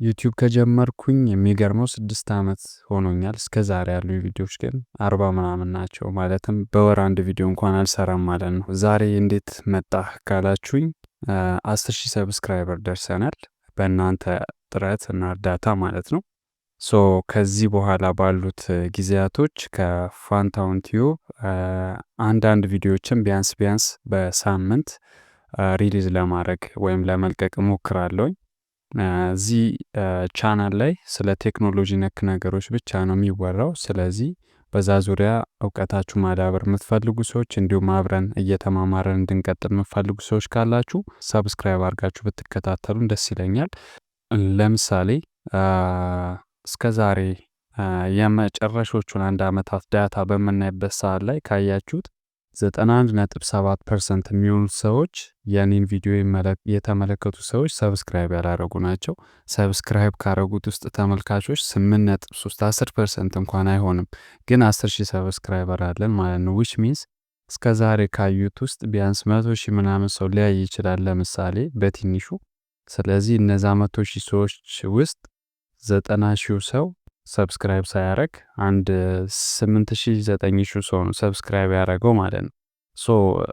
ዩቲዩብ ከጀመርኩኝ የሚገርመው 6 ዓመት ሆኖኛል። እስከዛሬ ያሉ ቪዲዮዎች ግን 40 ምናምን ናቸው። ማለትም በወር አንድ ቪዲዮ እንኳን አልሰራም ማለት ነው። ዛሬ እንዴት መጣህ ካላችሁኝ 10,000 ሰብስክራይበር ደርሰናል። በእናንተ ጥረት እና እርዳታ ማለት ነው። ከዚህ በኋላ ባሉት ጊዜያቶች ከፋንታውን ቲዩብ አንዳንድ ቪዲዮዎችን ቢያንስ በሳምንት ሪሊዝ ለማድረግ ወይም ለመልቀቅ እሞክራለሁኝ። እዚህ ቻናል ላይ ስለ ቴክኖሎጂ ነክ ነገሮች ብቻ ነው የሚወራው። ስለዚህ በዛ ዙሪያ እውቀታችሁ ማዳበር የምትፈልጉ ሰዎች እንዲሁም አብረን እየተማማረን እንድንቀጥል የምትፈልጉ ሰዎች ካላችሁ ሰብስክራይብ አድርጋችሁ ብትከታተሉን ደስ ይለኛል። ለምሳሌ እስከ ዛሬ የመጨረሾቹን 1 ዓመታት ዳታ በምናይበት ሰዓት ላይ ካያችሁት 91.7% የሚሆኑ ሰዎች የኔን ቪዲዮ የተመለከቱ ሰዎች ሰብስክራይብ ያላረጉ ናቸው። ሰብስክራይብ ካረጉት ውስጥ ተመልካቾች 8.3 10% እንኳን አይሆንም፣ ግን 10,000 ሰብስክራይበር አለን ማለት ነው። which means እስከ ዛሬ ካዩት ውስጥ ቢያንስ 100,000 ምናምን ሰው ሊያይ ይችላል ለምሳሌ በትንሹ። ስለዚህ እነዛ 100,000 ሰዎች ውስጥ 90,000 ሰው ሰብስክራይብ ሳያረግ አንድ 8,000 9,000 ሰው ነው ሰብስክራይብ ያረገው ማለት ነው።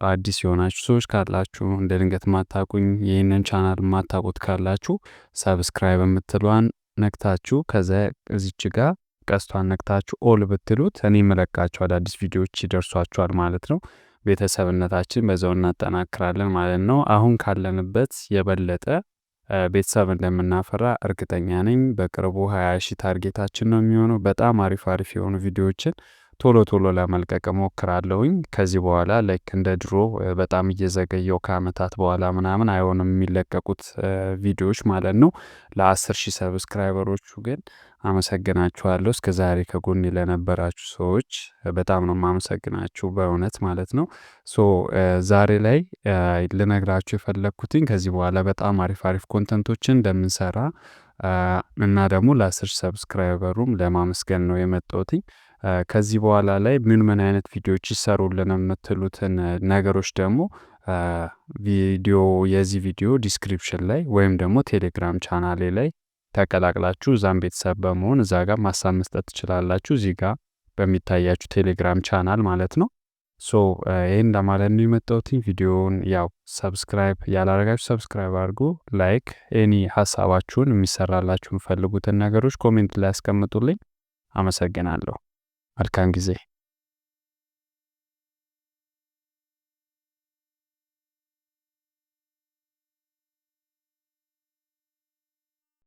አዲስ የሆናችሁ ሰዎች ካላችሁ እንደ ድንገት ማታቁኝ ይህንን ቻናል ማታቁት ካላችሁ ሰብስክራይብ የምትሏን ነክታችሁ ከዛ እዚች ጋር ቀስቷን ነክታችሁ ኦል ብትሉት እኔ መለቃቸው አዳዲስ ቪዲዮዎች ይደርሷችኋል ማለት ነው። ቤተሰብነታችን በዛው እናጠናክራለን ማለት ነው። አሁን ካለንበት የበለጠ ቤተሰብ እንደምናፈራ እርግጠኛ ነኝ። በቅርቡ 20,000 ታርጌታችን ነው የሚሆነው። በጣም አሪፍ የሆኑ ቪዲዮዎችን ቶሎ ለመልቀቅ እሞክራለሁኝ። ከዚህ በኋላ ላይክ እንደ ድሮ በጣም እየዘገየው ከአመታት በኋላ ምናምን አይሆንም የሚለቀቁት ቪዲዮዎች ማለት ነው። ለ10,000 ሰብስክራይበሮቹ ግን አመሰግናችኋለሁ። እስከ ዛሬ ከጎኔ ለነበራችሁ ሰዎች በጣም ነው የማመሰግናችሁ በእውነት ማለት ነው። ዛሬ ላይ ልነግራችሁ የፈለግኩትኝ ከዚህ በኋላ በጣም አሪፍ ኮንተንቶችን እንደምንሰራ እና ደግሞ ለ10,000 ሰብስክራይበሩም ለማመስገን ነው የመጣሁትኝ። ከዚህ በኋላ ላይ ምን አይነት ቪዲዮዎች ይሰሩልን የምትሉትን ነገሮች ደግሞ የዚህ ቪዲዮ ዲስክሪፕሽን ላይ ወይም ደግሞ ቴሌግራም ቻናሌ ላይ ተቀላቅላችሁ እዛም ቤተሰብ በመሆን እዛ ጋር ማሳብ መስጠት ትችላላችሁ። እዚህ ጋር በሚታያችሁ ቴሌግራም ቻናል ማለት ነው። ይህን ለማለት ነው የመጣሁትኝ። ቪዲዮውን ያው ሰብስክራይብ ያላረጋችሁ ሰብስክራይብ አድርጉ። ላይክ ኤኒ ሀሳባችሁን የሚሰራላችሁ የምፈልጉትን ነገሮች ኮሜንት ላይ ያስቀምጡልኝ። አመሰግናለሁ። መልካም ጊዜ